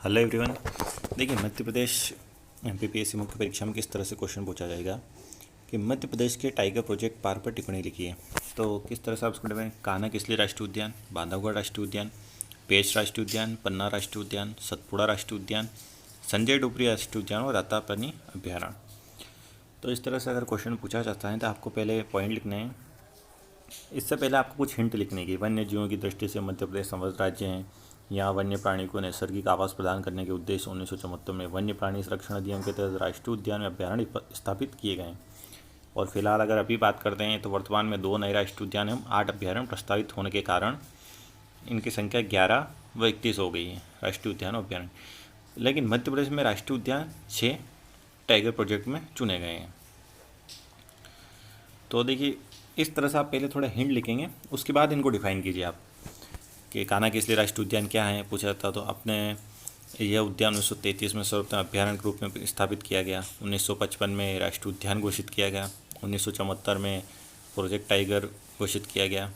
Hello everyone. देखिए, Madhya Pradesh MPPSC मुख्य परीक्षा में किस तरह से क्वेश्चन पूछा जाएगा कि मध्य प्रदेश के टाइगर प्रोजेक्ट पार्क पर टिप्पणी लिखी है। तो किस तरह से आप उसको डिफाइन, कान्हा किसली राष्ट्रीय उद्यान, बांधवगढ़ राष्ट्रीय उद्यान, पेंच राष्ट्रीय उद्यान, पन्ना राष्ट्रीय उद्यान, सतपुड़ा राष्ट्रीय उद्यान, संजय डोबरी राष्ट्रीय उद्यान और रातापानी अभ्यारण्य। तो इस तरह से अगर क्वेश्चन पूछा जाता है तो आपको पहले पॉइंट लिखने हैं। इससे पहले आपको कुछ हिंट लिखने की, वन्य जीवों की दृष्टि से मध्य प्रदेश समृद्ध राज्य हैं। यहाँ वन्य प्राणी को नैसर्गिक आवास प्रदान करने के उद्देश्य 1974 में वन्य प्राणी संरक्षण अधिनियम के तहत राष्ट्रीय उद्यान में अभ्यारण्य स्थापित किए गए हैं। और फिलहाल अगर अभी बात करते हैं तो वर्तमान में 2 नए राष्ट्रीय उद्यान एवं 8 अभ्यारण्य प्रस्तावित होने के कारण इनकी संख्या 11 व 31 हो गई है राष्ट्रीय उद्यान और अभ्यारण्य। लेकिन मध्य प्रदेश में राष्ट्रीय उद्यान 6 टाइगर प्रोजेक्ट में चुने गए हैं। तो देखिए, इस तरह से आप पहले थोड़ा हिंट लिखेंगे, उसके बाद इनको डिफाइन कीजिए आप कि कान्हा किसली राष्ट्रीय उद्यान क्या है पूछा था। तो अपने यह उद्यान 1933 में सर्वोत्तम अभ्यारण्य के रूप में स्थापित किया गया। 1955 में राष्ट्रीय उद्यान घोषित किया गया। 1974 में प्रोजेक्ट टाइगर घोषित किया गया।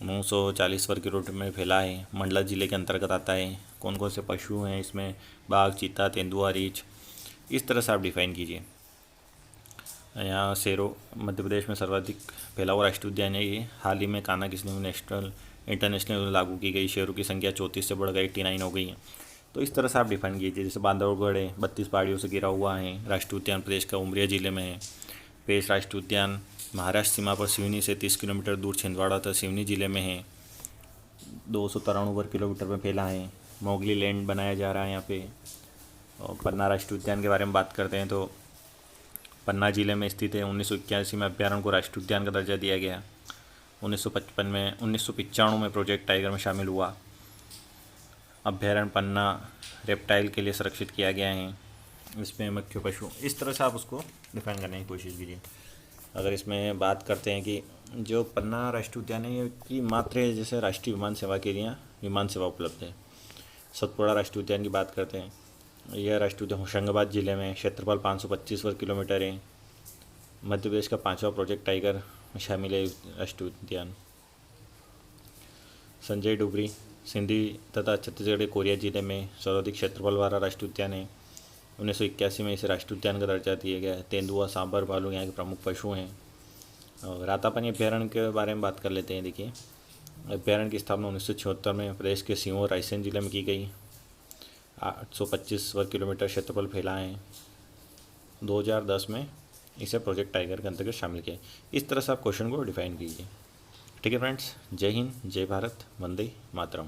940 वर्ग किलोमीटर में फैला है। मंडला जिले के अंतर्गत आता है। कौन कौन से पशु हैं इसमें, बाघ, चीता, तेंदुआ, रीछ। इस तरह से आप डिफाइन कीजिए। यहाँ शेरों मध्य प्रदेश में सर्वाधिक फैला हुआ राष्ट्रीय उद्यान है ये। हाल ही में कान्हा किसली इंटरनेशनल लागू की गई। शेरों की संख्या 34 से बढ़कर 89 हो गई है। तो इस तरह से आप डिफाइन कीजिए। जैसे बांधवगढ़ है, 32 पहाड़ियों से घिरा हुआ है। राष्ट्रीय उद्यान प्रदेश का उमरिया जिले में है। पेंच राष्ट्रीय उद्यान महाराष्ट्र सीमा पर सिवनी से 30 किलोमीटर दूर छिंदवाड़ा तक सिवनी जिले में है। 293 वर्ग किलोमीटर में फैला है। मोगली लैंड बनाया जा रहा है यहाँ पे। और पन्ना राष्ट्रीय उद्यान के बारे में बात करते हैं तो पन्ना जिले में स्थित है। 1981 में अभ्यारण्य को राष्ट्रीय उद्यान का दर्जा दिया गया। 1995 में प्रोजेक्ट टाइगर में शामिल हुआ। अभ्यारण्य पन्ना रेप्टाइल के लिए संरक्षित किया गया है। इसमें मुख्य पशु, इस तरह से आप उसको डिफाइन करने की कोशिश कीजिए। अगर इसमें बात करते हैं कि जो पन्ना राष्ट्रीय उद्यान है कि मात्र जैसे राष्ट्रीय विमान सेवा के लिए विमान सेवा उपलब्ध है। सतपुड़ा राष्ट्रीय उद्यान की बात करते हैं, यह राष्ट्रीय उद्यान होशंगाबाद जिले में, क्षेत्रफल 525 वर्ग किलोमीटर है। मध्य प्रदेश का 5वां प्रोजेक्ट टाइगर में शामिल है राष्ट्रीय उद्यान। संजय डोबरी सिंधी तथा छत्तीसगढ़ के कोरिया जिले में सर्वाधिक क्षेत्रफल वाला राष्ट्रीय उद्यान है। 1981 में इसे राष्ट्रीय उद्यान का दर्जा दिया गया है। तेंदुआ, सांबर, भालू यहाँ के प्रमुख पशु हैं। और रातापानी अभ्यारण्य के बारे में बात कर लेते हैं। देखिए, अभ्यारण्य की स्थापना 1976 में प्रदेश के सीहोर और रायसेन जिले में की गई। 825 वर्ग किलोमीटर क्षेत्रफल फैला है। 2010 में इसे प्रोजेक्ट टाइगर के अंतर्गत शामिल किया। इस तरह से आप क्वेश्चन को डिफाइन कीजिए। ठीक है फ्रेंड्स, जय हिंद, जय भारत, वंदे मातरम।